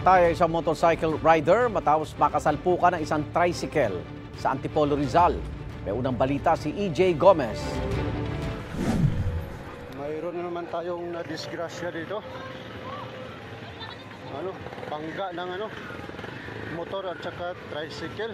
Namatay isang motorcycle rider matapos makasalpukan ng isang tricycle sa Antipolo, Rizal. May unang balita si EJ Gomez. Mayroon na naman tayong nadisgrasya dito. Bangga ng motor at saka tricycle.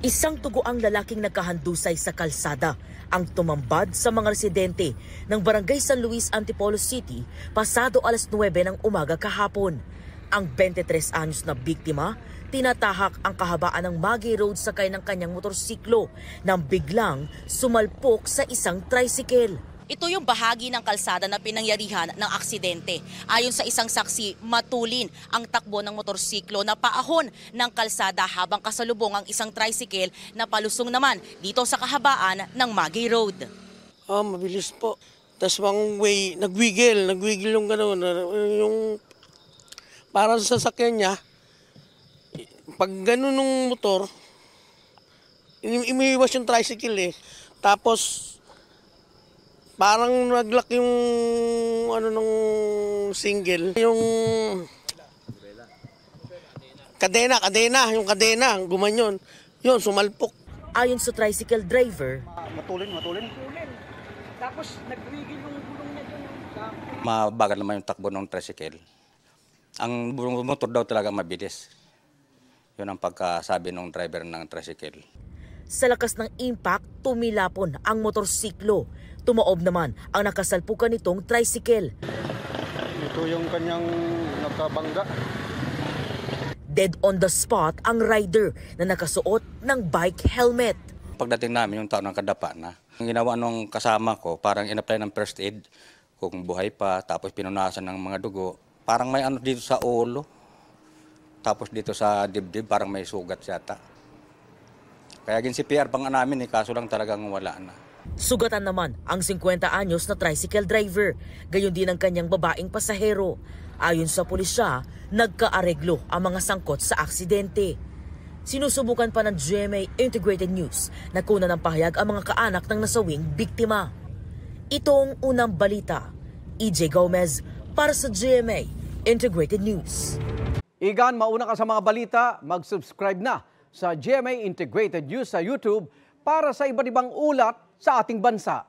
Isang tuguang lalaking nagkahandusay sa kalsada ang tumambad sa mga residente ng Barangay San Luis, Antipolo City pasado alas 9 ng umaga kahapon. Ang 23 anyos na biktima, tinatahak ang kahabaan ng Maggie Road sakay ng kanyang motorsiklo nang biglang sumalpok sa isang tricycle. Ito yung bahagi ng kalsada na pinangyarihan ng aksidente. Ayon sa isang saksi, matulin ang takbo ng motorsiklo na paahon ng kalsada habang kasalubong ang isang tricycle na palusong naman dito sa kahabaan ng Maggie Road. Mabilis po. Tapos one way, nagwigil yung gano'n, yung parang sa sasakyan niya. Pag gano'n ng motor, imiiwas yung tricycle eh. Tapos, parang nag-lock yung nung single. Yung yung kadena, gumanyon. Yun, sumalpok. Ayon sa tricycle driver, Matulin. Tapos nagwigil yung gulong niya doon. Mabagal naman yung takbo ng tricycle. Ang motor daw talaga mabilis. Yun ang pagkasabi ng driver ng tricycle. Sa lakas ng impact, tumilapon ang motorsiklo. Tumaob naman ang nakasalpukan nitong tricycle. Ito yung kanyang nakabangga. Dead on the spot ang rider na nakasuot ng bike helmet. Pagdating namin yung tao ng kadapa na. Ang ginawa nung kasama ko, parang in-apply ng first aid kung buhay pa, tapos pinunasan ng mga dugo. Parang may dito sa ulo, tapos dito sa dibdib, parang may sugat yata. Kaya CPR pang namin, kaso lang talagang wala na. Sugatan naman ang 50 anyos na tricycle driver, gayon din ang kanyang babaeng pasahero. Ayon sa pulisya, nagkaareglo ang mga sangkot sa aksidente. Sinusubukan pa ng GMA Integrated News na kunan ng pahayag ang mga kaanak ng nasawing biktima. Itong unang balita, EJ Gomez para sa GMA Integrated News. Igan, mauna ka sa mga balita, mag-subscribe na sa GMA Integrated News sa YouTube para sa iba't ibang ulat sa ating bansa.